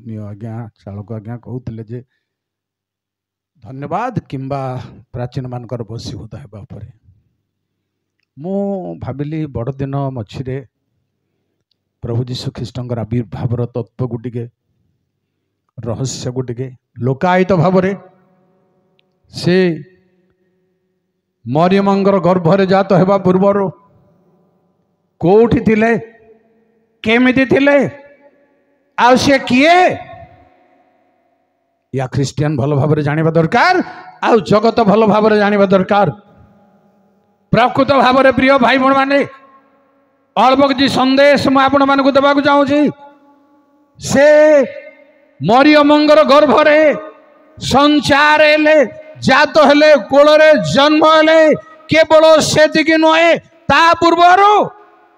आत्मीय आज्ञा चालक आज्ञा कहते जे धन्यवाद किंबा प्राचीन मानकर बसीभूत हेबा परे मु भाविली बड़दिन मझिरे प्रभु जीशु ख्रीष्टर आविर्भावर तत्व को टिके रहस्य को टिके लोकायित भाव से मरियमंगर गर्भरे जात हेबा पूर्वर कोठी थिले केमिति थिले आ से किए या ख्रिस्टियन भल भाव जानिबा दरकार आ जगत भल भाव जानिबा दरकार। प्रकृत भाव में प्रिय भाई भण माने अल्प किसी संदेश मैं आपण मानक देवाक चाहूँगी। से मरियमंगर गर्भरे संचार हेले जात हेले कोलरे जन्म हेले केवल सेतिक नुहे ता पूर्वर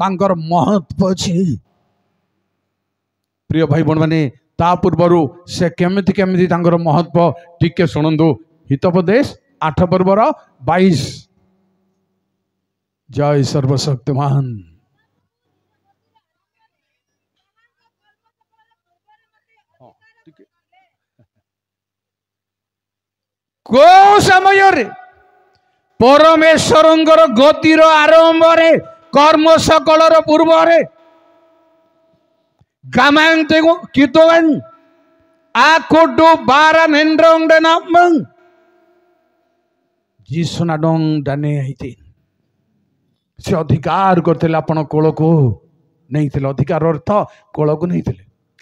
तांकर महत्व अछि। प्रिय भाई भण माने ता पूर्वर से केमिति केमिति तांकर महत्व टिके शुणु। हितोपदेश 8 पर्वर 22। जय सर्वशक्तिमान। को समय रे परमेश्वरंकर गतिर आरंभ रे कर्म सकलर पूर्व रे गामांते कितोवन आकोडो बारा नेंड्रोंग नामं जीसुनाडोंग डाने आइते से अधिकार करते आपण कोल को नहीं थे। अधिकार अर्थ कोल को नहीं थे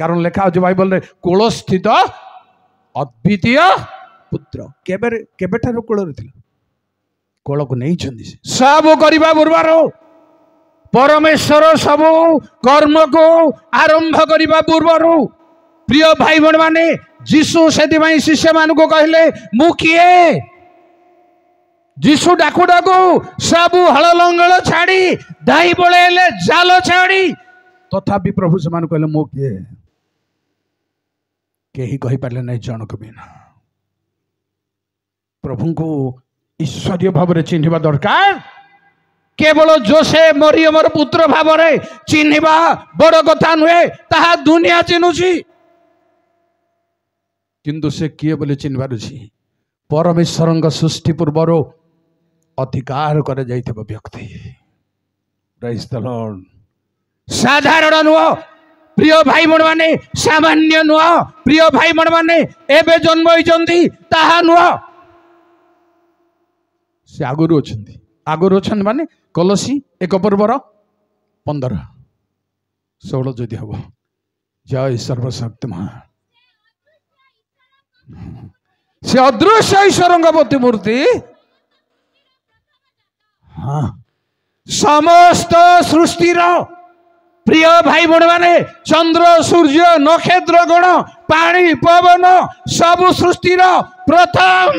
कारण लेखा हो बाइबल रे कोल स्थित अद्वितीय पुत्र केबे ठारो कोल रे थिला कोल को नहीं छंदी सब करबा पूर्वर परमेश्वर सब कर्म को आरंभ करबा पूर्वर प्रिय भाई बहन माने जीसु से शिष्य मान को कहले मु किए जीसु डाकू डाकू सब हल लंगल छाड़ी दाई बड़े जाल छाड़ी तथापि प्रभु से कहले मो किए कही कही पारे नहीं जनक बिना प्रभु को ईश्वरीय भाव में चिन्हवा दरकार। केवल जोसे मरियमर पुत्र भाव में चिन्हवा बड़ कथा नुहे ताहा दुनिया चिन्हुची किंतु से किए बोले चिन्हबार अछि परमेश्वर सृष्टि पूर्वर अधिकार कर जाइथिबा व्यक्ति। Praise the Lord. साधारण नुह प्रिय भाई बहन माने सामान्य नुह प्रिय भाई बहन माने एबे जन्म होइचंती ताहा नुह से आगुरु अछंती आगुरु अछन माने कलसी 1 पर्वर 15-16 जदि हब। जय सर्वशक्तिमान। से अदृश्य ईश्वरंग प्रतिमूर्ति हाँ समस्त सृष्टिर प्रिय भाई बहन माने चंद्र सूर्य नक्षत्र गण पानी पवन सब सृष्टिर प्रथम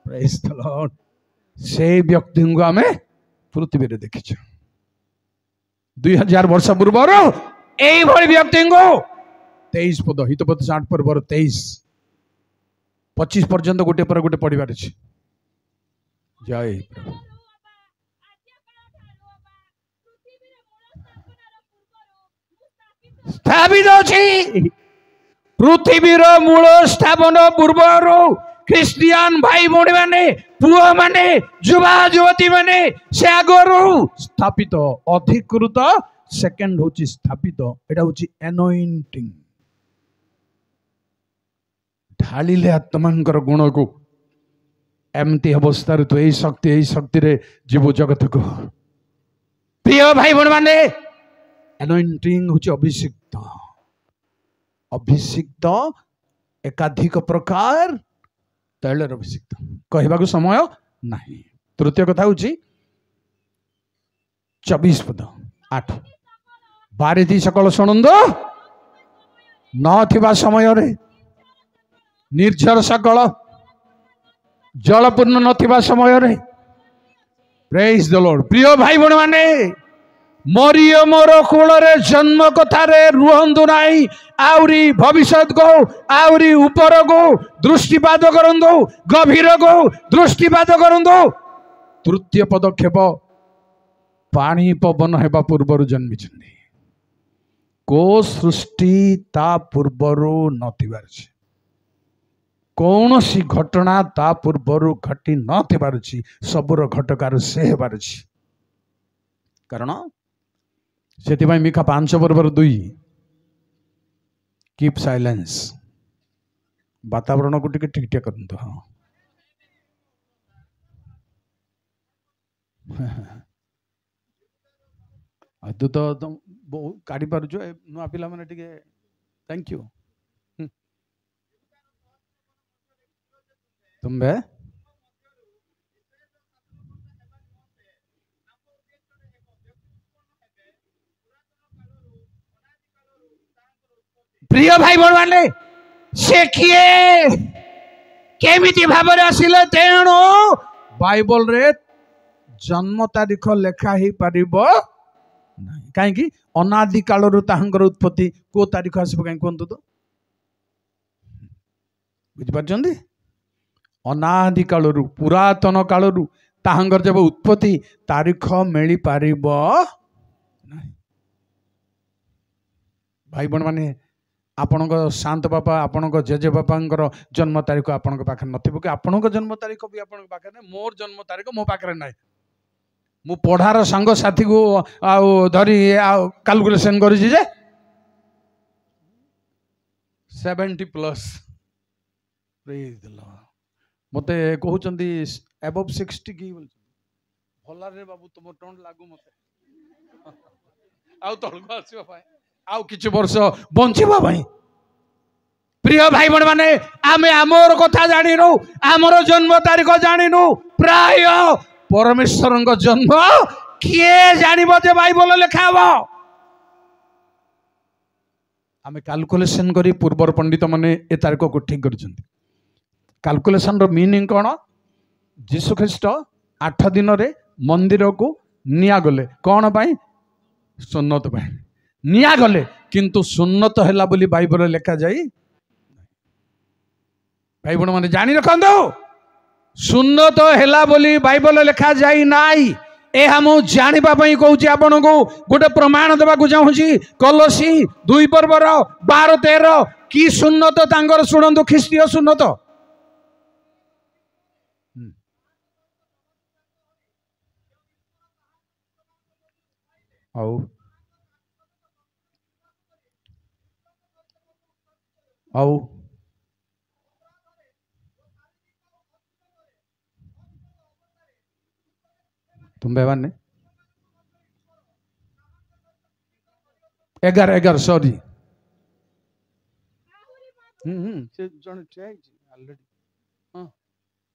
प्रेज द लॉर्ड से व्यक्ति को आम पृथ्वी रे देखी 2000 वर्ष पूर्व यही व्यक्ति को 23 पद हितपद 8 पर्वर 23-25 पर्यंत गोटे पर गोटे पढ़िबार अछि। जय प्रभु। स्थापित अछि पृथ्वीर मूल स्थापन पूर्वर ख्रिस्टियन भाई भौणी माने पुआ माने युवा युवती माने से आगरू स्थापित अधिकृत सेकेंड होची स्थापित एटा होची एनॉइंटिंग ढालिले आत्मांकर गुण को एमती अवस्था तो यही शक्ति रे जीव जगत को प्रिय भाई भौणी माने एनॉइंटिंग होची अभिषिक्त अभिषिक्त एकाधिक प्रकार तैलर अभिषिक्त कहवा को समय नहीं। तृतीय कथा होची 24 पद 8 बारिधि सकल शुणु न समय रे निर्झर सकल जलपूर्ण न समय रे प्रेज द लॉर्ड। प्रिय भाई बहन माने मरियमर कोलरे जन्म कथारे रुहंतु नाही आउरी भविष्यत को आउरी ऊपर को दृष्टिपात करंतु गभीर को दृष्टिपात करंतु। तृतीय पदक्षेप पानी पवन हेबा पूर्व जन्मी को सृष्टि ता पूर्वरु नथिबार अछि कौन सी घटना ता पूर्वरु घटी नथिबार अछि सबुर घटकार से हेबार अछि कारण सेति मिका 5:2 कीप साइलेंस वातावरण को टिके ठीक ठाक करंतु हाँ तू तो तुम काढ़ी पार नुआ पिला माने टिके थैंक यू तुम्बे प्रिय भाई बड़ माने से किए केमिति भाबरे आसिले तेणु बाइबल रे जन्म तारीख लेखा ही पारिबो कहीं अनादि कालरू ताहंकर उत्पत्ति को तारीख आसब कहीं कहतु तो बुझिपार अनादि कालरू पुरातन कालरू ताहंकर जब उत्पत्ति तारीख मिली पार भाई बण माने आपण शांत बापा आपण जेजे बापा जन्म तारीख आपण पाखे नथिबो कि आपण जन्म तारीख भी आपण पाखे ना मोर जन्म तारीख मो पाखे ना मु पढ़ार सांग साथी को धरी कैलकुलेशन कर 70+ मते कहउचंदी अबव 60 की भला रे बाबू तुम टोन लागू मते आउ तळको आसीबा भाई आउ किछ वर्ष बंचिबा भाई प्रिय भाई बण माने आमे आमर कथा जानिनु आमर जन्म तारीख जानिनु प्राय परमेश्वर जन्म किए जानिबो जे बाइबल लेखा हबो आमे कैलकुलेशन करी पूर्वर पंडित माने ए तारीख को ठीक करछंती कैलकुलेशन रो मीनिंग कोन जीसु ख्रीस्ट 8 दिन रे मंदिर को निया गले कोन भाई सुन्नत भाई निया गले किंतु सुन्नत हैला बोली बाइबल लेखा जाई भाई बण माने जानि रखंदो सुन्नत हैला बोली बाइबल लेखा जाई नाई ए हम जानिबा पई कहूची आपन को गोटे प्रमाण देबा को चाहूची कलसी 2:12-13 की सुन्नत तांगर सुनंदो ख्रीस्टीय सुन्नत आओ आओ तुम बेवान ने 11 सॉरी से जण ऑलरेडी हां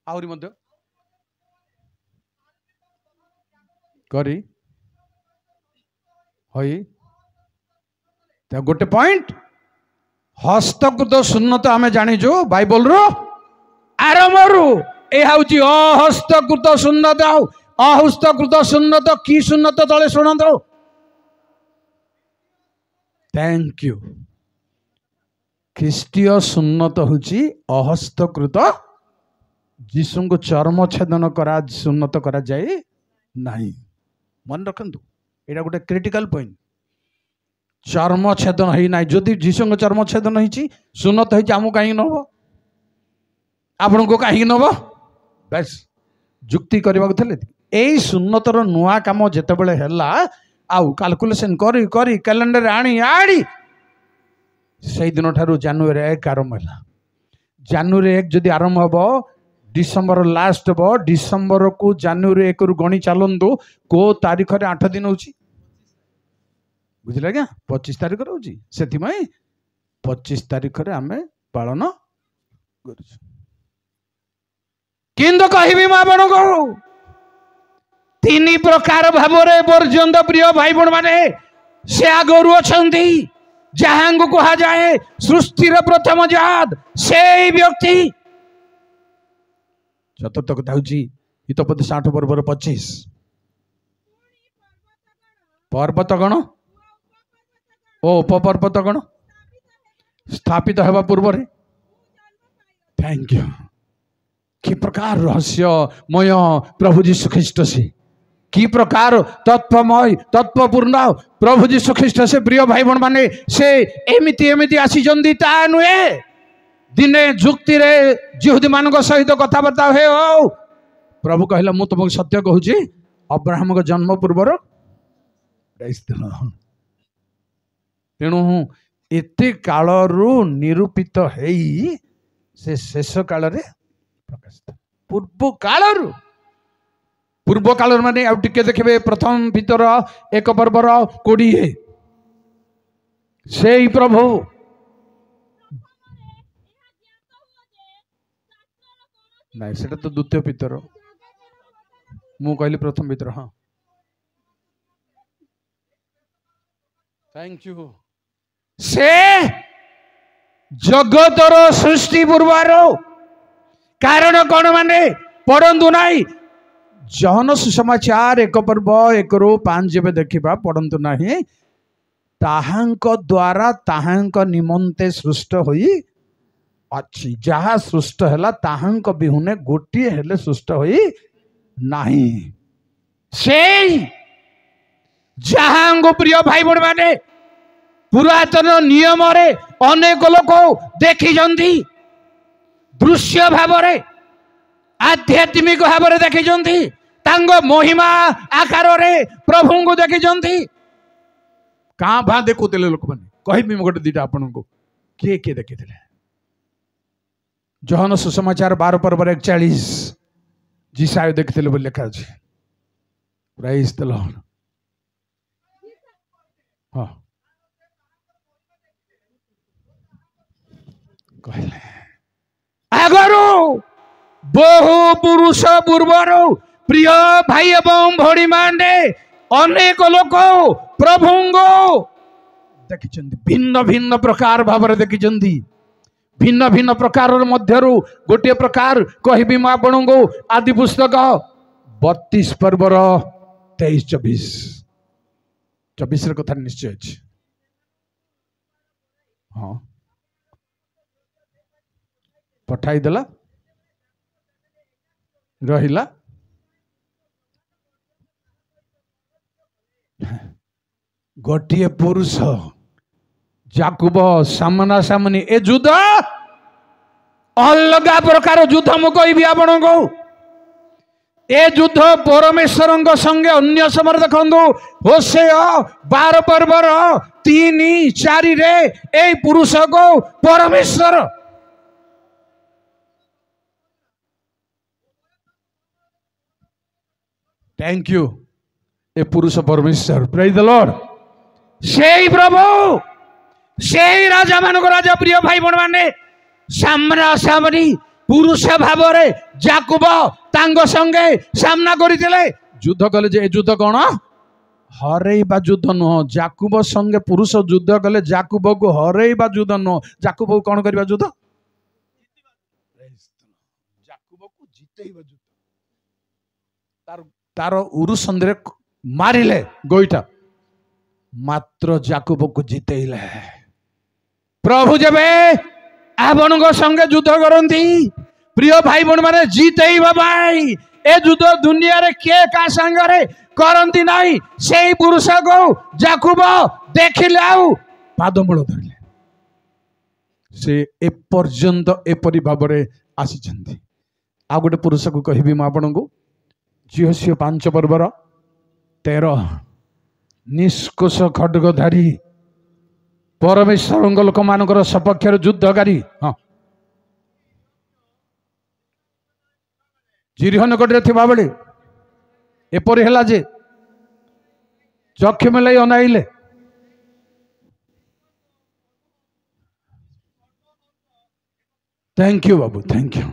आउरी मध्य करी होई तो गोटे पॉइंट हस्तकृत सुन्नत आमे जानिजो बाइबल रो आरंभरू ए हउची अहस्तकृत सुन्नत अहस्तकृत सुन्नत की सुन्नत तले सुनंदो थैंक यू ख्रीस्टीय सुन्नत होची अहस्तकृत जीसु को चर्म छेदन करा सुन्नत करा जाए नहीं मन रखंतु एटा गोटे क्रिटिकल पॉइंट चर्म छेदन है ना जदि जीसु को चर्म छेदन होती सुन्नत होती आमको कहीं नब आपण को कहीं नब बस जुक्ति करने यही सुन्नतर नुआ कम जितेबले आउ कैलकुलेशन करी करी कैलेंडर आनी आनी से दिन ठारू जनवरी 1 आरंभ है जनवरी 1 जदि आरंभ हम डिसेम्बर लास्ट हम डिसेम्बर को जनवरी 1 रु गणी चलतु को तारीख रे 8 दिन होची बुझले आज्ञा 25 तारीख रोची से 25 तारीख रे आमे पालन करूछु किंतु कहबी मा आपण को 3 प्रकार भावरे पर्यंत प्रिय भाई बण माने से आगरु अछंती जहां को कहा जाए सृष्टिर प्रथम जात से व्यक्ति चतुर्थ कथा होची हितोपदेश 8:25 पर्वत गण ओ उपपर्वत गण स्थापित हेबा पूर्व रे थैंक यू कि प्रकार रहस्यमय प्रभु जीशु ख्रीस्ट से कि प्रकार तत्वमय तत्वपूर्ण प्रभु जीशु ख्रीस्ट से प्रिय भाई बहन माने से एमिति एमिति आसी जंदी ता नुए दिने जुक्ति रे जिहुदी मानक सहित कथबार्ता हे हो प्रभु कहला मु तुमको सत्य कहूची अब्राहम को जन्म पूर्वर तेणु एते कालरू निरूपित हेई से शेष काल रे प्रकाशित पूर्व काल माने आउ टिके देखिबे प्रथम भीतर एक पर्वर 20 से ही प्रभु नहीं सेटा तो द्वितीय भीतर मु कहली प्रथम भीतर हाँ थैंक यू से जगतर सृष्टि पूर्वर कारण कौन माने पढ़ंतु नाई जहन सुसमाचार 1 पर्व 1 ରୁ 5 जेबे देखिबा पढ़ंतु नाही ताहांक द्वारा ताहांक निमंते सृष्ट होई अछि जहा सृष्ट हैला ताहांक बिहुने गोटी हेले सृष्ट होई नाही से जहांग प्रिय भाई बहन माने पुरातन नियम रे अनेक लोक देखी जंदी दृश्य भाव रे आध्यात्मिक भाव रे देखी जंदी तांगो महिमा आकार रे प्रभु को देखी जंदी का भा देखुतिले लोक माने कहिबी म गोटे दिटा आपन को के देखिथिले जहन सुसमाचार 12 पर्व 41 जीसाय देखिथिले बोल लिखा अछि प्रेज द लॉर्ड हां कहले आगरो बहु पुरुष पूर्वर प्रिय भाई एवं भौणी माने अनेक लोक प्रभु देखी भिन्न भिन्न प्रकार भाव देखी भिन्न भिन्न प्रकार मध्यरु गोटे प्रकार कहबी मैं आपण को आदि पुस्तक 32 पर्वर 23-24 कथा निश्चय अछि हाँ पठाई देला रहिला गोटे पुरुष जाकुब सामना सामनी ए युद्ध अलग प्रकार युद्ध मु कहबी आपण को ए युद्ध परमेश्वर संगे अन्य समय देखु होशेय 12 पर्वर 3-4 रे ए पुरुष को परमेश्वर थैंक यू ए पुरुष परमेश्वर प्रेज द लॉर्ड से प्रभु से राजा मानक राजा प्रिय भाई बहन माने सामना सामनी पुरुष भाव रे जाकुब तांग संगे सामना करथिले युद्ध कले जे युद्ध कोन हरेबा युद्ध न जाकुब संगे पुरुष युद्ध कले जाकुब को हरेबा युद्ध न जाकुब कोन करबा युद्ध जाकुब को जितेबा युद्ध तार उरु संदरे मारिले गोईटा मात्र जाकुब को जितेइले प्रभु जबे आपण संगे युद्ध करती प्रिय भाई बहन माने जितेइबा भाई ए युद्ध दुनिया रे के का संगे करती नहीं से पुरुष को जाकुब देखिले आउ पादमूल धरले से ए पर्यंत एपरि भाव रे आसी छथि आ गोटे पुरुष को कहबी म आपण को जिहोशियो 5 पर्वर 13 निष्कोष खड्गधारी परमेश्वर लोक मानकर सपक्षर युद्धकारी हाँ जिरिह निकट थिबा बेले एपरि हैला जे चक्षु मेलाई अनाइले थैंक यू बाबू थैंक यू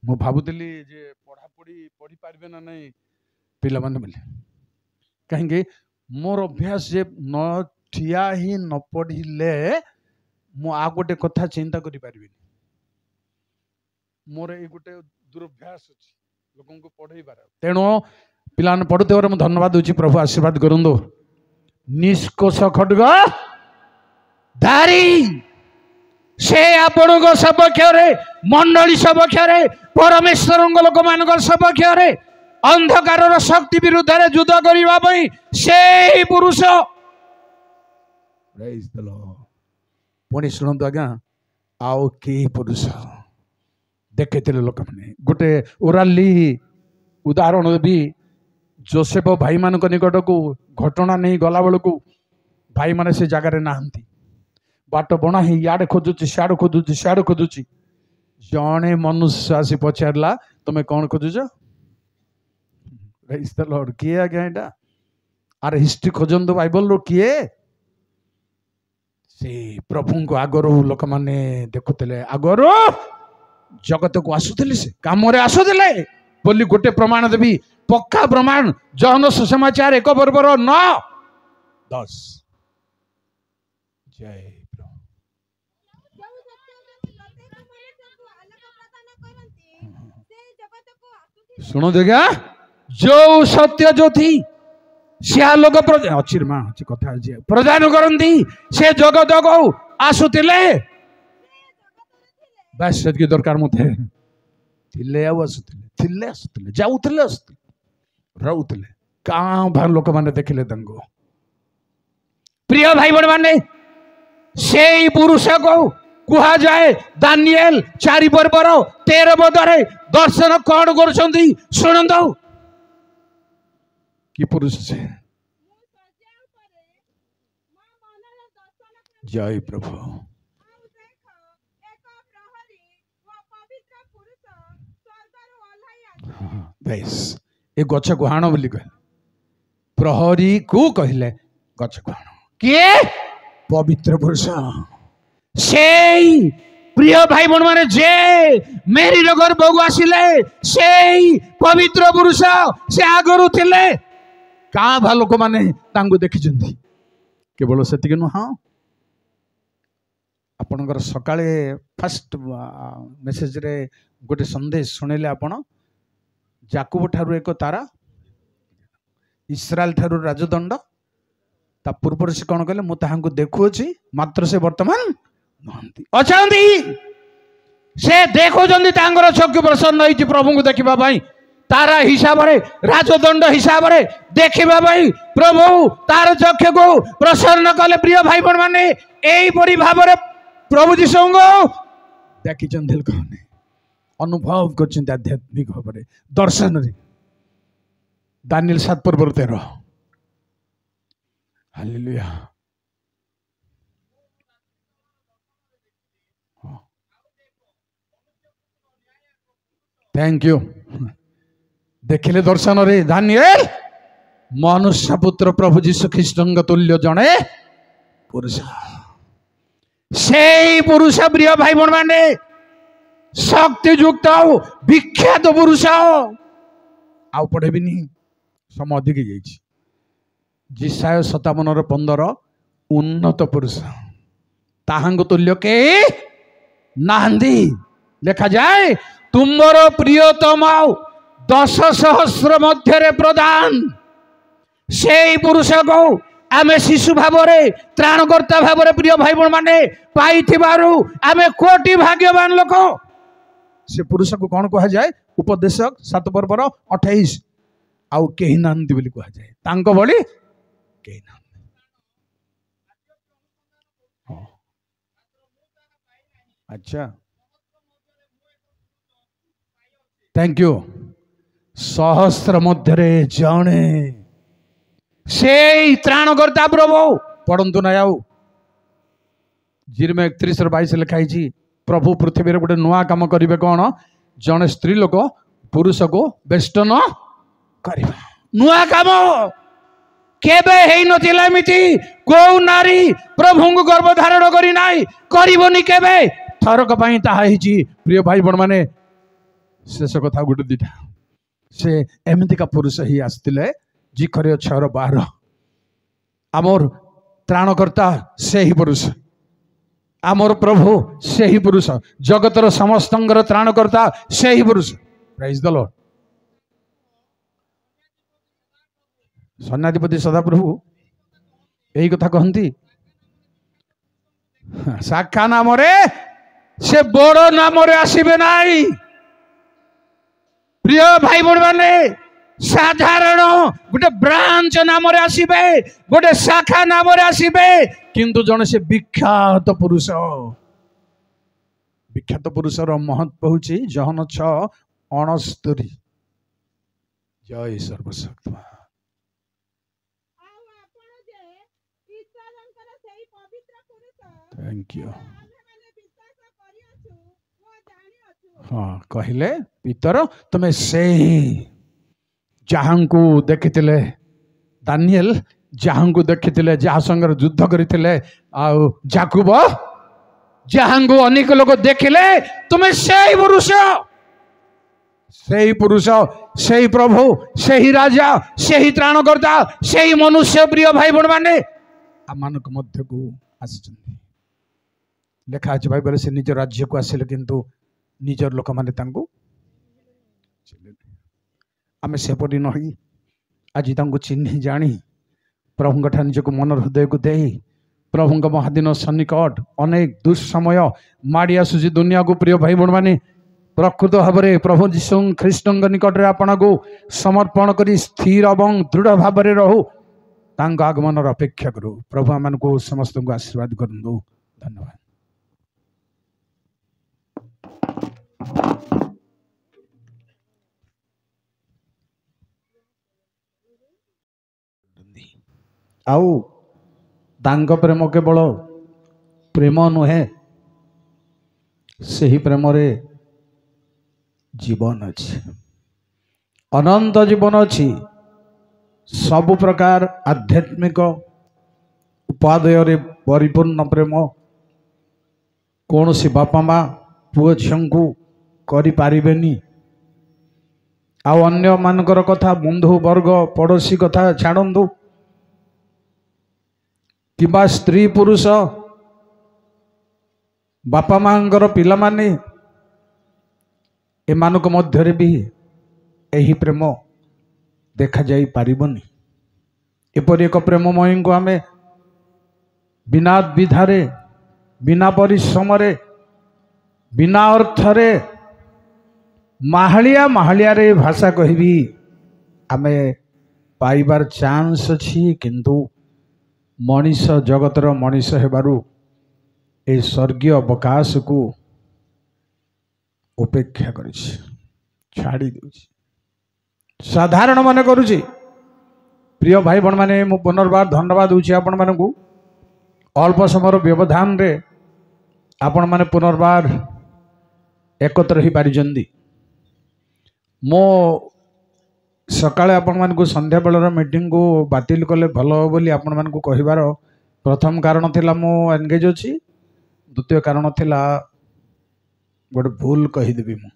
मु भाबुतली जे पढ़ी पारबे ना नहीं पिला माने बोले कहेंगे मोर अभ्यास जे न ठिया ही न पढ़िले मु आ गोटे कथा चिंता करि पारबे मोर ए गोटे दुर्भ्यास अछि लोगन को पढ़ई बार तेणु पिला ने पढ़ुते मु धन्यवाद दूची प्रभु आशीर्वाद करंदो निष्कोष खड्ग धारी से आपण सपक्ष मंडली सपक्ष परमेश्वर लोक मान सपक्ष अंधकार शक्ति विरुद्ध युद्ध करने से ही पुरुष। पुणी शुणु आज्ञा आउ कि पुरुष देखते लोक मैंने गोटे ओराली उदाहरण देवी जोसेफ भाई मान निकट को घटना नहीं गला बेलू भाई माने से जगार ना बाट बणा ही इे खोजुची सियाड़ खोजुची सियाड़ खोजुची जड़े मनुष्य आसी पचारा तुम्हें कौन खोजुच लॉर्ड किए आज्ञा यहाँ आर हिस्ट्री खोजतु बाइबल रो किए से प्रभु को आगर लोक मैंने देखुले आगर जगत को आसुले से कम आसुले बोली गोटे प्रमाण देवी पक्का प्रमाण जहन सुसमाचार 1 पर्वर 9:10 जय सुनो देखा जो सत्य जो थी से लोक अच्छी माँ अच्छी कथा प्रदान करती से जगत को आसुले बस से दरकार मत आसुले आसुले जाऊले आसुले रोले काँ भा लोक मैंने देखिले प्रिय भाई बड़ माने से पुरुष को कुहा जाए दानिएल 4 पर्वर 13 पदरे दर्शन कौन कर शुणु कि पुरुष से जय प्रभु बेस ए गछ को हाण बोली कह प्रहरी को कहले गछ को हाण किए पवित्र पुरुष से प्रिय भाई बण माने जे मेरी गर्भ को आसिले से पवित्र पुरुष से आगरू थिले काँ भा लोक मैंने देखी केवल से नुह आपणकर सकाळे फास्ट मेसेज रे गोटे संदेश शुणिले आपण जाकुब ठारू एक तारा इस्राएल ठारू राजदंड ता पूर्व से कौन कहले मुझे देखुची मात्र से वर्तमान अचांती से देखो चक्षु प्रसन्न होती प्रभु को देखा तारा हिसाब रे राजदंड हिसाब रे देखा प्रभु तार चक्षु को प्रसन्न कले प्रिय भाई बहन मैंने यहीपरि भाव प्रभु जीशु को देखी कहने अनुभव कर आध्यात्मिक भाव में दर्शन रे दानिएल 7 पर्वर 13 हालेलुया थैंक यू देखिले दर्शन रे दानिएल मनुष्य पुत्र प्रभु जीशु ख्रीष्ट तुल्य जड़े पुरुष से पुरुष प्रिय भाई बहन माने शक्तियुक्त विख्यात पुरुष आउ पढ़े भी नहीं समय अधिक जिसाय 57:15 उन्नत पुरुष ताहांग तुल्य के नांदी लिखा जाए तुमर प्रियतम 10,000 मध्य प्रदान से पुरुष को आमे शिशु भाव त्राणकर्ता भाव प्रिय भाई बहन माने पाई आमे कोटि भाग्यवान लोक से पुरुष को कौन कह जाए उपदेशक 7 पर्वर 28 आउ कहीं नांदी बोली कह जाए तांको बड़ी कहीं ना अच्छा थैंक यू सहस्र मध्य जणे से त्राणकर्ता प्रभु पढ़ंतु ना आउ जिरमे 31:22 लिखाई प्रभु पृथ्वी गोटे नुआ काम करेंगे कौन जड़े स्त्री लोक पुरुष को बेष्टन करवा नुआ काम केबे हेई नथिला एमिति को नारी प्रभु को गर्भधारण करी नाई करबनी केबे थरक पई ताहा हिची प्रिय भाई बण माने शेष कथा गोटे दिटा से एमती का पुरुष ही आसते जिखरे 6:12 आमर त्राणकर्ता से ही पुरुष आमर प्रभु से ही पुरुष जगतर समस्त त्राणकर्ता से ही पुरुष प्राइज द लॉर्ड सन्याधिपति सदाप्रभु यही कथा कहती शाखा नाम से बड़ नाम आसबे नाई प्रिय भाई बहन माने साधारण गोटे ब्रांच नाम आसबे गोटे शाखा नाम आसबे किंतु जन से विख्यात पुरुषर महत्व हूँ जहन 6:69 जय सर्वशक्तिमान थैंक यू हाँ कहले पितर तुम्हें से जहाँ को देखी दानिएल जहाँ को देखी जहाँ संग युद्ध करते जाकुब जहाँ को अनेक लोग देखिले तुम्हें से पुरुष से प्रभु से राजा से त्राणकर्ता से मनुष्य प्रिय भाई बण मैंने आम मध्य को आसी लेखा आज बाइबल से निज राज्य को आसिले किंतु निजर लोक मैंने आम सेपरी नही आज चिन्ह जानी प्रभु ठार निजक मन हृदय को दे प्रभु महादिन सन्निकट अनेक दुस्समय माड़ी आसूसी दुनिया को प्रिय भाई बण मैंने प्रकृत भाव में प्रभु जीशु ख्रीष्ट निकट में आपण को समर्पण कर स्थिर और दृढ़ भाव में रहू आगमन अपेक्षा करू प्रभु आम को समस्त को आशीर्वाद करूँ धन्यवाद। आउ दांग प्रेम केवल प्रेम नुहे से ही प्रेम रे जीवन अच्छी अनंत जीवन अच्छी सब प्रकार आध्यात्मिक उपादेय रे परिपूर्ण प्रेम कौन सी बापा माँ पुओ झील को करि पारिबेनी आउ अन्य मानकर कथा बंधु वर्ग पड़ोशी कथा छाड़ू किबा स्त्री पुरुष बापा मांगर पिला माने एमानक मध्यरे भी यही प्रेम देखा जाई पारिबनी एपरि एक प्रेममयी को आमे बिना विधारे बिना परिश्रम रे बिना अर्थरे माहालिया माहालिया रे भाषा कहबी आमे पाइबार चांस अछि किंतु मनीष जगतर मनीष हेबारु ए स्वर्गीय अवकाश को उपेक्षा करिछि छाड़ी देउछि साधारण माने करुछि प्रिय भाई बण माने मु पुनर्बार धन्यवाद दूछि आपण मानकु अल्प समय व्यवधान रे आपण माने पुनर्बार एकत्र ही पारिजंदी मो सकाळे आपण मानकु संध्या बेलर मीटिंग को बातिल कले भलो बोली आपण मानकु कहिबार प्रथम कारण थिला मो एंगेज अछि द्वितीय कारण थिला गोटे भूल कहीदेवी मु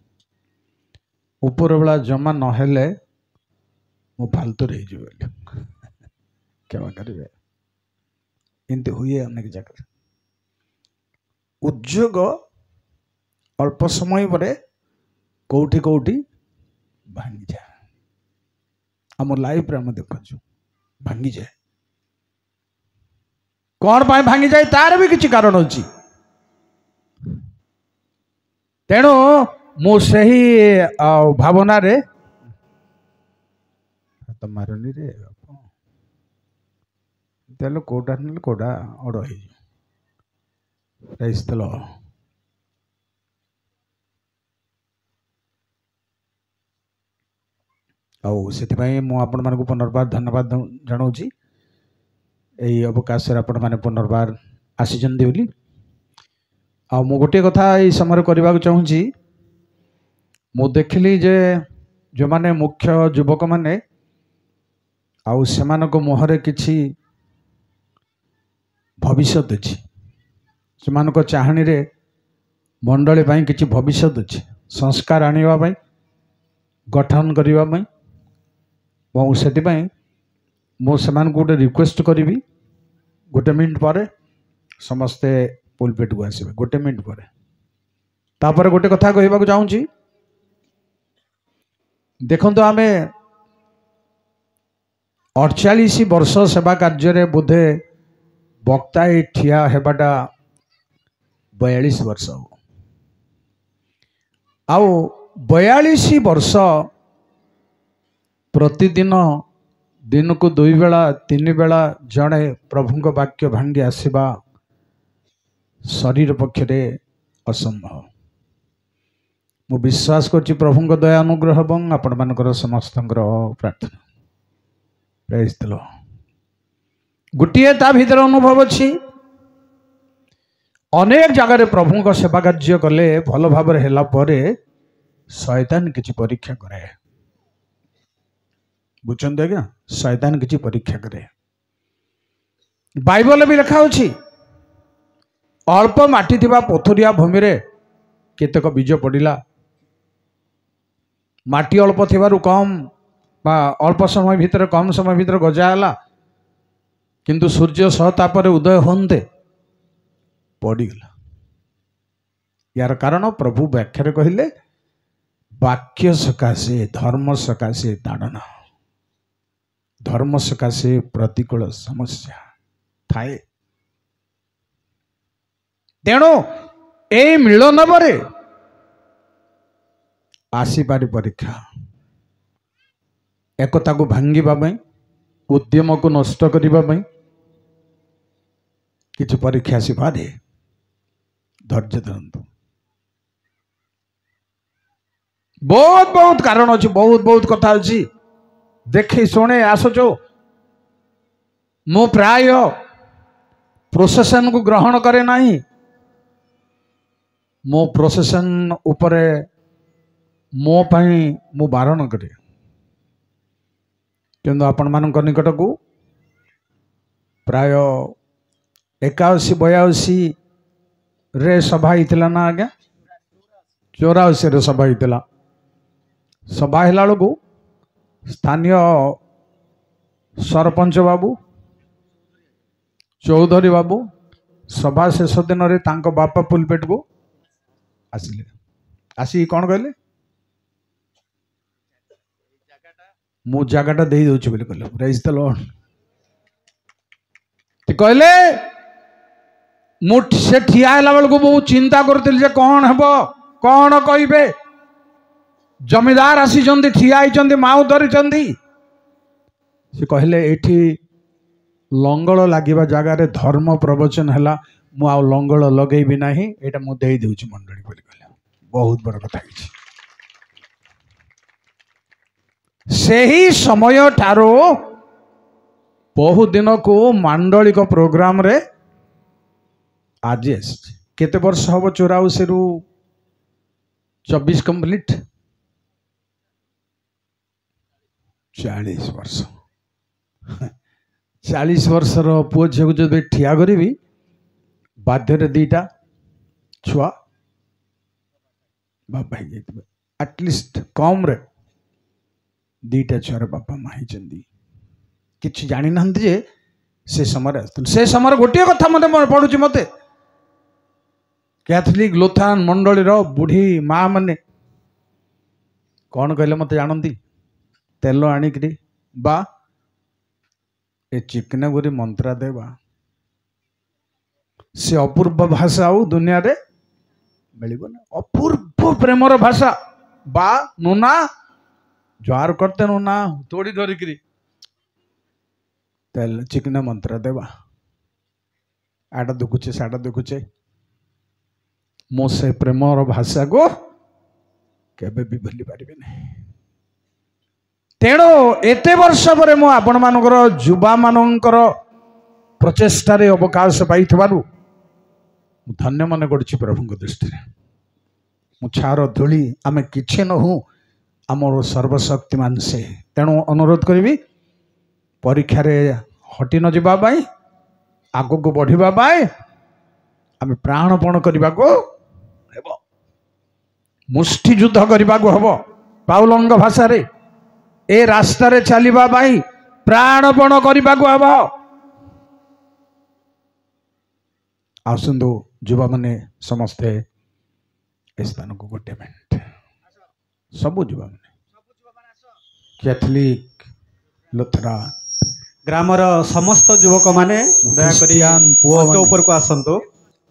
ऊपर बेला जमा नहेले मो फालतू रही जो क्या करेंगे इनते हुए अनेक जगह उद्योग अल्प समय पर कौटी कौटी भांगी जाए आम लाइफ रे देखु भांगी जाए कौन पाए भांगी जाए तार भी किसी कारण अच्छी तेणु मु सही भावना रे तो मारनी रे तेल कोटा नहीं कोटा अड़ तेल आउ मु आपण मानक पुनर्बार धन्यवाद जनाऊँगी यही अवकाश आपण मैंने पुनर्बार आसीचंदी बोली आ मु गोटे कथा ये समय करने चाहूँगी मु देखिली जे जो माने मुख्य युवक माने आउ सेमानक मुहरे किछि भविष्यत अच्छी सेमानक चाहनी रे मंडली पाई किछि भविष्यत अच्छी संस्कार आनिबा पाई गठन करिबा पाई और से मु सेमान को गोटे रिक्वेस्ट करी गोटे मिनट पर समस्ते पुलपिट को आसबे गोटे मिनट पर तापर गोटे कथा कहबा चाहूँगी देखो आम 48 वर्ष सेवा कार्य बोधे वक्ता ठिया हेबाटा 42 वर्ष आउ 42 वर्ष प्रतिदिन दिन को 2 बेला 3 बेला जड़े प्रभु वाक्य भांगी आसवा शरीर पक्षरे असंभव। मु विश्वास करछि प्रभु दया अनुग्रह एवं आपण मानकर समस्त प्रार्थना। Praise the Lord. गोटे ता भीतर अनुभव अच्छी अनेक जगह प्रभु को सेवा कार्य कले भल भाव है परे शैतान किछि परीक्षा करे। बुझते आज्ञा शैतान किछि परीक्षा करे। बाइबल भी लिखा अछि अल्प माटी थिबा पथुरिया भूमि रे केतक बीज पड़िला। माटी अल्प थिबारु कम बा अल्प समय भीतर कम समय भीतर गजा हला किंतु सूर्य सहताप उदय होते पड़गला। यार कारण प्रभु व्याख्या कहले वाक्य सकाशे धर्म सकाशे ताड़ना धर्म सकाशे प्रतिकूल समस्या थाए। तेणु ए मिलन बरे आसीपारी परीक्षा एकता को भांगिबा उद्यम को नष्ट करने किसी परीक्षा आसीपारे। धैर्य धरतु। बहुत बहुत कारण अच्छी बहुत बहुत कथा अच्छी देखी शुणे आसचो। मु प्राय प्रोसेसन को ग्रहण करे नहीं। मो प्रोसेसन उपरे मो पाई मु बारण करे किंतु आपण मान निकट को प्राय 81-82 रे सभा हितला ना आज्ञा 84 रे सभा हितला। सभा हिला को स्थानीय सरपंच बाबू चौधरी बाबू सभा शेष दिन रे तांको बापा पुलपेट को आसिले। आसी कौन कहले मु जगटा दे दउछि बोली कहले। Praise the Lord. कहले मु से ठिया हला बेल को बहुत चिंता करथिल जे कौन हेबो कौन कहिबे। जमीदार आसी जंदी ठिया आइचंदी माउ धरी चंदी। से कहले एठी लंगल लागिबा जगह रे धर्म प्रवचन हला मु आ लंगल लगेबी नाही एटा मु दे दउछि मंडली बोली कहले। बहुत बड़ कथा हिची। सही समय ठारो बहु दिन को मांडलिक प्रोग्राम रे आज केते वर्ष हम 84 रु 24 कंप्लीट 40 वर्ष 40 वर्षर पुओ झील को जब ठिया करी बाध्य दीटा छुआ बापा एटलिस्ट कम रे दीटा छुआर बापा माँ कि जानी ना जे से समय से समय गोटे कथा मत पड़ुची मत कैथोलिक लुथरान मंडली बुढ़ी माँ मैंने कौन कहले मत जानती तेल आणिक बा ए चिकना गुरी मंत्रा देवा से अपूर्व भाषा आउ दुनिया रे मिलिबो ना। अपूर्व प्रेमर भाषा बा नुना ज्वार करते नुना तोड़ी धरिकी तेल चिकना मंत्रा देवा आटा दुखुचे साटा दुखुचे मो से प्रेमर भाषा को केबे भी भूली पारिबे नहीं। तेणु एते वर्ष पर मु आपण मानकर युवा मानकर प्रचेष्टा रे अवकाश पाई धन्य मन करछि प्रभु दृष्टि मु छार धूली आमे किछि न हूँ आमर सर्वशक्तिमान से। तेणु अनुरोध करी परीक्षा रे हटी न जावा आगो को बढ़िबा आमे प्राणपण करने को हेबो मुष्टि युद्ध करने को हेबो। पाउलंग भाषा रे ए रास्ता रे चलिबा प्राणपण करने को हेबो। आसंदो युवा माने समस्ते स्थान को गोटे मिनट सबु युवा माने कैथोलिक लुथरान ग्रामर समस्त युवक माने दयाकरी मंच ऊपर को आसंतु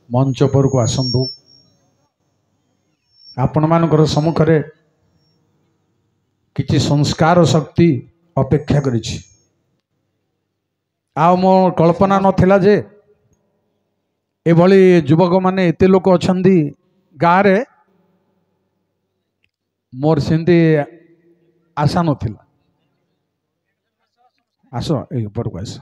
मंच ऊपर को आसंतु। आपण मानकर सम्मुख रे किछि संस्कार शक्ति ଅପେକ୍ଷା କରିଛି। ଆଉ ମୋ କଳ୍ପନା ନଥିଲା ଯେ ଏଭଳି ଯୁବକମାନେ ଏତେ ଲୋକ ଅଛନ୍ତି ଗାଁରେ, ମୋର ସେମିତି ଆଶା ନଥିଲା। ଆସ ଏଇ ଉପରକୁ ଆସ।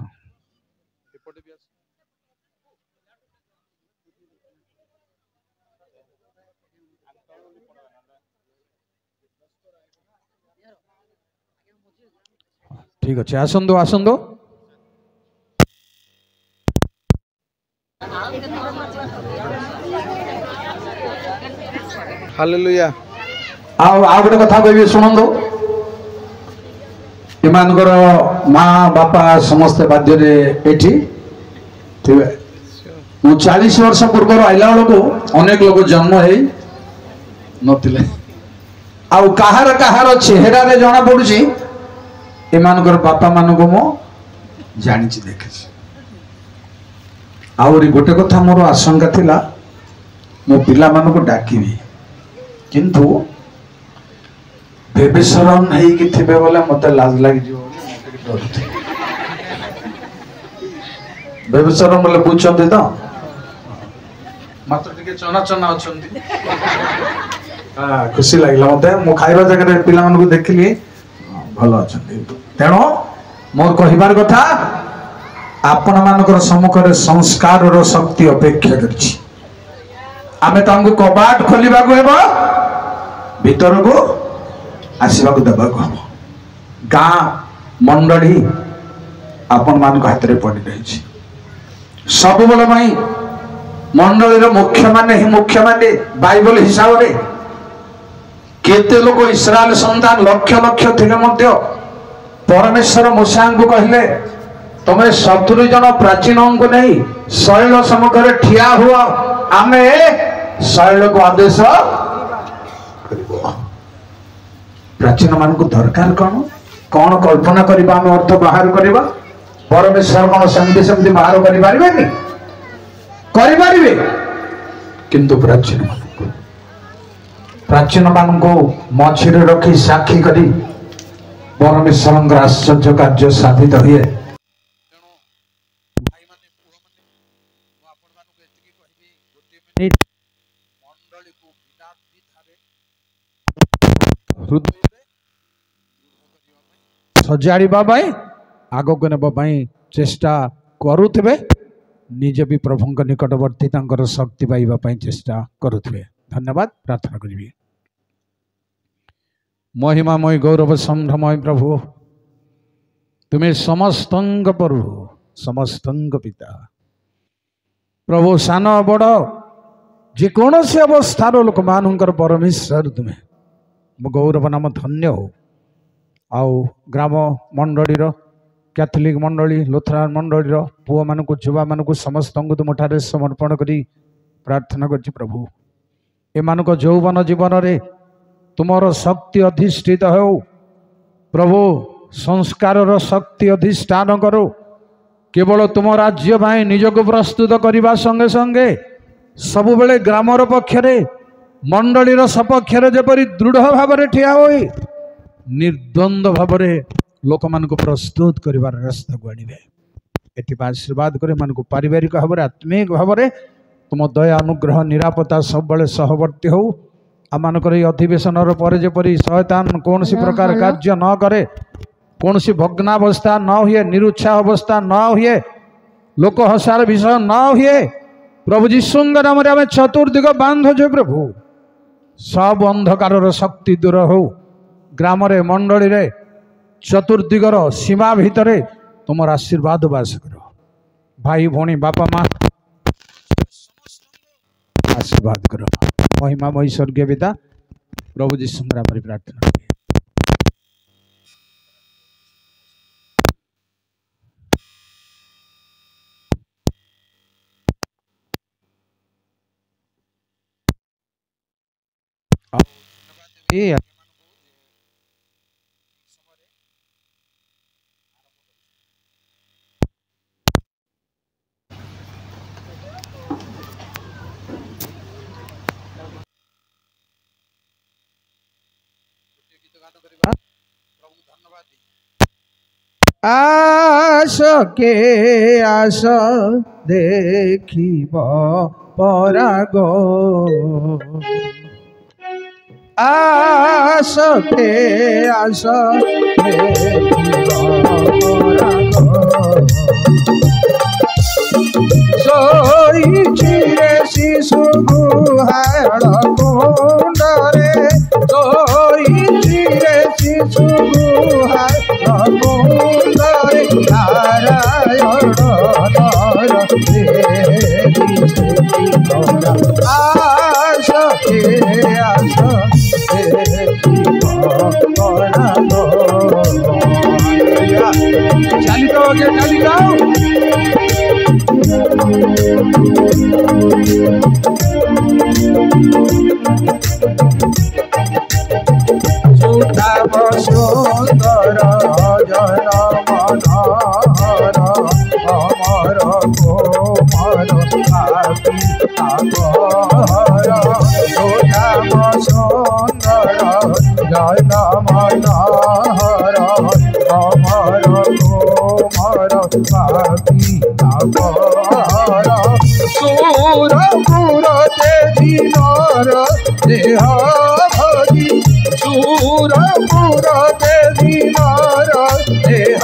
ଠିକ ଅଛି, ଆସନ୍ତୁ ଆସନ୍ତୁ। ହାଲେଲୁୟା। ଆଉ ଗୋଟେ କଥା କହିବି ଶୁଣନ୍ତୁ। ଏମାନଙ୍କର ମା ବାପା ସମସ୍ତେ ବାଧ୍ୟରେ ଏଠି ଥିବେ। ମୁଁ 40 ବର୍ଷ ପୂର୍ବରୁ ଆଇଲା ବେଳକୁ ଅନେକ ଲୋକ ଜନ୍ମ ହେଇ ନଥିଲେ। ଆଉ କାହାର ଚେହେରାରେ ଜଣା ପଡୁଛି ଏମାନଙ୍କର ବାପା ମାନଙ୍କୁ ମୁଁ ଜାଣିଛି, ଦେଖିଛି। ଆହୁରି ଗୋଟେ କଥା ମୋର ଆଶଙ୍କା ଥିଲା, ମୋ ପିଲାମାନଙ୍କୁ ଡାକିବି, କିନ୍ତୁ ବେବିଶରମ ହେଇକି ଥିବେ ବୋଲେ ମତେ ଲାଜ ଲାଗିଯିବ ବୋଲି ମୁଁ ଟିକେ ଡରୁଥିଲି। ବେବିଶରମ ବୋଲେ ବୁଝୁଛନ୍ତି ତ, ମାତ୍ର ଟିକେ ଚନା ଅଛନ୍ତି। ଖୁସି ଲାଗିଲା ମତେ। ମୁଁ ଖାଇବା ଜାଗାରେ ପିଲାମାନଙ୍କୁ ଦେଖିଲି ଭଲ ଅଛନ୍ତି। ତେଣୁ ମୋର କହିବାର କଥା, ଆପଣ ମାନଙ୍କର ସମ୍ମୁଖରେ ସଂସ୍କାରର ଶକ୍ତି ଅପେକ୍ଷା କରିଛି। ଆମେ ତାଙ୍କୁ କବାଟ ଖୋଲିବାକୁ ହେବ, ଭିତରକୁ ଆସିବାକୁ ଦେବାକୁ ହେବ। ଗାଁ ମଣ୍ଡଳୀ ଆପଣ ମାନଙ୍କ ହାତରେ ପଡି ରହିଛି। ସବୁବେଳେ ପାଇଁ ମଣ୍ଡଳୀର ମୁଖ୍ୟମାନେ ହିଁ ମୁଖ୍ୟମାନେ। ବାଇବଲ ହିସାବରେ କେତେ ଲୋକ ଇସ୍ରାଏଲ ସନ୍ତାନ ଲକ୍ଷ ଲକ୍ଷ ଥିଲେ ମଧ୍ୟ ପରମେଶ୍ୱର ମୂଷାଙ୍କୁ କହିଲେ, ତମେ 70 ଜଣ ପ୍ରାଚୀନଙ୍କୁ ନେଇ ଶୈଳ ସମ୍ମୁଖରେ ଠିଆ ହୁଅ, ଆମେ ଶୈଳକୁ ଆଦେଶ କରିବ। ପ୍ରାଚୀନ ମାନଙ୍କୁ ଦରକାର କଣ କଣ କଳ୍ପନା କରିବା, ଆମେ ଅର୍ଥ ବାହାର କରିବା। ପରମେଶ୍ୱର କଣ ସେମିତି ବାହାର କରିପାରିବେନି? କରିପାରିବେ। କିନ୍ତୁ ପ୍ରାଚୀନ ମାନଙ୍କୁ ମଝିରେ ରଖି ସାକ୍ଷୀ କରି ପରମେଶ୍ୱରଙ୍କର ଆଶ୍ଚର୍ଯ୍ୟ କାର୍ଯ୍ୟ ସାଧିତ ହୁଏ। ସଜାଡ଼ିବା ପାଇଁ, ଆଗକୁ ନେବା ପାଇଁ ଚେଷ୍ଟା କରୁଥିବେ। ନିଜେ ବି ପ୍ରଭୁଙ୍କ ନିକଟବର୍ତ୍ତୀ ତାଙ୍କର ଶକ୍ତି ପାଇବା ପାଇଁ ଚେଷ୍ଟା କରୁଥିବେ। ଧନ୍ୟବାଦ। ପ୍ରାର୍ଥନା କରିବି। ମହିମାମୟ ଗୌରବ ସମ୍ଭ୍ରମୟ ପ୍ରଭୁ, ତୁମେ ସମସ୍ତଙ୍କ ପ୍ରଭୁ, ସମସ୍ତଙ୍କ ପିତା। ପ୍ରଭୁ ସାନ ବଡ଼ ଯେକୌଣସି ଅବସ୍ଥାର ଲୋକମାନଙ୍କର ପରମେଶ୍ୱର ତୁମେ। ମୋ ଗୌରବ ନାମ ଧନ୍ୟ ହଉ। ଆଉ ଗ୍ରାମ ମଣ୍ଡଳୀର, କ୍ୟାଥୋଲିକ ମଣ୍ଡଳୀ, ଲୁଥରାନ ମଣ୍ଡଳୀର ପୁଅମାନଙ୍କୁ ଯୁବାମାନଙ୍କୁ ସମସ୍ତଙ୍କୁ ତୁମଠାରେ ସମର୍ପଣ କରି ପ୍ରାର୍ଥନା କରୁଛି। ପ୍ରଭୁ ଏମାନଙ୍କ ଯୌବନ ଜୀବନରେ ତୁମର ଶକ୍ତି ଅଧିଷ୍ଠିତ ହେଉ। ପ୍ରଭୁ ସଂସ୍କାରର ଶକ୍ତି ଅଧିଷ୍ଠାନ କରୁ। କେବଳ ତୁମ ରାଜ୍ୟ ପାଇଁ ନିଜକୁ ପ୍ରସ୍ତୁତ କରିବା ସଙ୍ଗେ ସଙ୍ଗେ ସବୁବେଳେ ଗ୍ରାମର ପକ୍ଷରେ, ମଣ୍ଡଳୀର ସପକ୍ଷରେ ଯେପରି ଦୃଢ଼ ଭାବରେ ଠିଆ ହୋଇ ନିର୍ଦ୍ୱନ୍ଦ ଭାବରେ ଲୋକମାନଙ୍କୁ ପ୍ରସ୍ତୁତ କରିବାର ରାସ୍ତାକୁ ଆଣିବେ। ଏଥିପାଇଁ ଆଶୀର୍ବାଦ କରି ଏମାନଙ୍କୁ ପାରିବାରିକ ଭାବରେ, ଆତ୍ମିକ ଭାବରେ ତୁମ ଦୟା ଅନୁଗ୍ରହ ନିରାପତ୍ତା ସବୁବେଳେ ସହବର୍ତ୍ତୀ ହଉ। ଆମମାନଙ୍କର ଏହି ଅଧିବେଶନର ପରେ ଯେପରି ଶୟତାନ କୌଣସି ପ୍ରକାର କାର୍ଯ୍ୟ ନ କରେ, କୌଣସି ଭଗ୍ନାବସ୍ଥା ନ ହୁଏ, ନିରୁତ୍ସାହ ଅବସ୍ଥା ନ ହୁଏ, ଲୋକ ହସାର ବିଷୟ ନ ହୁଏ। ପ୍ରଭୁ ଯୀଶୁଙ୍କ ନାମରେ ଆମେ ଚତୁର୍ଦିଗ ବାନ୍ଧୁଛୁ। ପ୍ରଭୁ ସବୁ ଅନ୍ଧକାରର ଶକ୍ତି ଦୂର ହଉ। ଗ୍ରାମରେ, ମଣ୍ଡଳୀରେ, ଚତୁର୍ଦିଗର ସୀମା ଭିତରେ ତୁମର ଆଶୀର୍ବାଦ ବାସ କର। ଭାଇ ଭଉଣୀ, ବାପା ମା ଆଶୀର୍ବାଦ କର। ମହିମାମୟୀ ସ୍ୱର୍ଗୀୟ ପିତା, ପ୍ରଭୁ ଯୀଶୁଙ୍କ ନାମରେ ପ୍ରାର୍ଥନା କରେ। आशके आश देखिब पराग आशके आश देखिब पराग सोईछि रे शिशु गुहाळ कुंडरे सोईछि रे शिशु गुहाळ कुंडरे नारायण नर आशके आश देखिब पराग चाली जाओ सुधाम सुंदर जन मनोहर अमर कोमल पापी सागर सुधाम सुंदर जन मनोहर अमर कोमल पापी सागर सुरपुर तेजी नर देह भरी सुरपुर देवी नर देह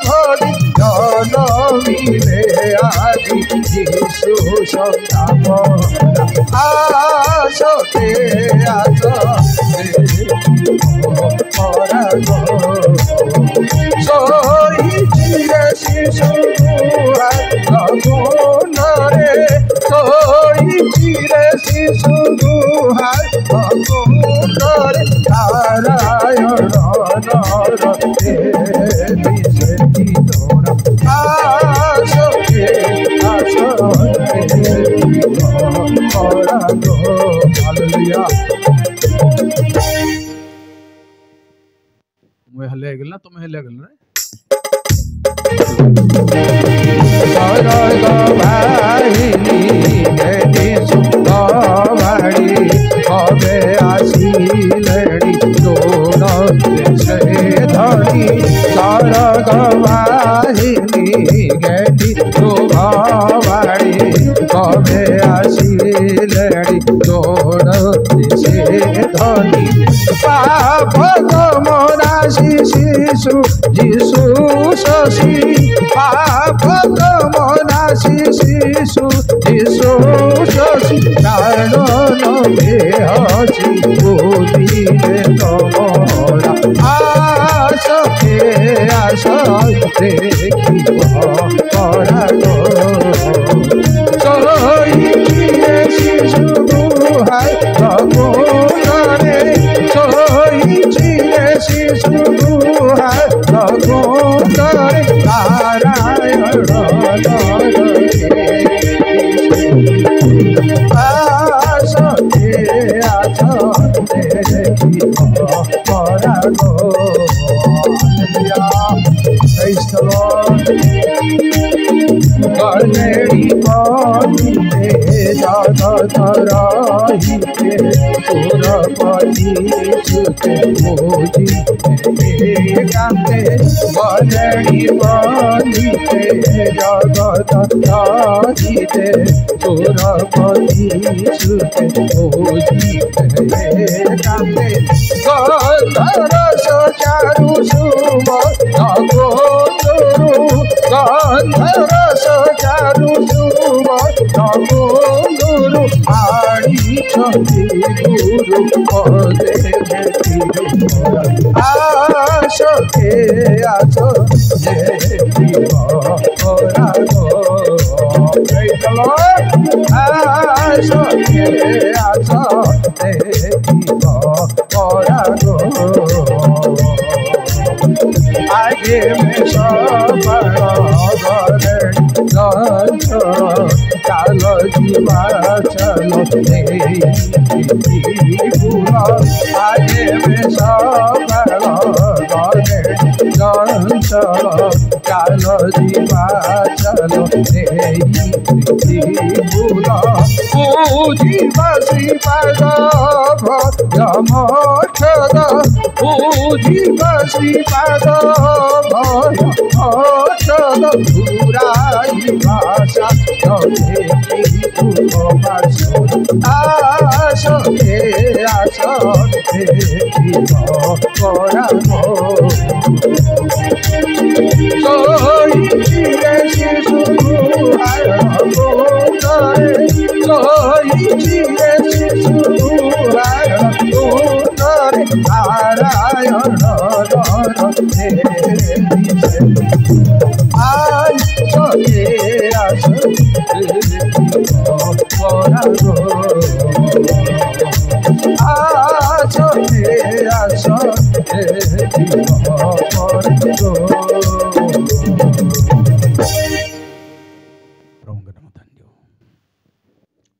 भरी जनमिले आदि यीशु संताप आशके आश पराग सोईछि रे शिशु गुहाळे सोईछि रे शिशु गुहाळे नारायण नर देवी तोरा आशके आश देखिब पराग हालेलुया मुझे हल्ले गेल ना तुम्हें हल्ले गेल रे सरग भाईनी गेली सुखवाड़ी कबे आसिलेड़ी तोर देशे धनी सरग भाईनी गेली सुखवाड़ी कबे आसिलेड़ी तोर देशे धनी पाप गमनाशी शिशु जीशु शशि पाप गमनाशी शिशु जीशु शशि प्राण हसी बोलिले तमरा आशके आश देखिब पराग सोईछि रे शिशु गुहाळ कुंडरे सोईछि रे शिशु गुहाळ कुंडरे नारायण नर आशके आश देखिब पराग Praise the Lord. Garneri paniye jagatarahite surapati sute moji ekante garneri paniye jagatarahite surapati sute moji ekante gandhara charu suma nagonduru gandhara charu suma nagonduru आड़ी चंदी गुरु पदे आशके आश देखिब पराग आशके आश देखिब पराग आगे में सब काल जीवा चलो आगे में सब काल जीवा चलो पूजी बसी पद यमोक्षद जीव श्रीपाद भय अचल पुराई भाषा आसते आसते सोईचिरे शिशु सोईचिरे शिशु नारायण आज सके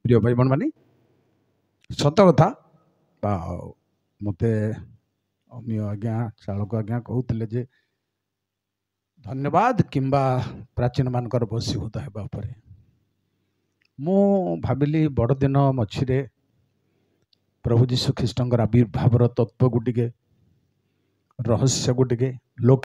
प्रिय भाई बहन मानी सत कथा मते अमीय आज्ञा चालक आज्ञा कहते जे धन्यवाद किंबा प्राचीन मानकर बसीभूत होगा पर मु भाविली बड़ दिन मझिरे प्रभु जीशु ख्रीष्टर आविर्भावर तत्व गुटिके रहस्य गुटिके लोक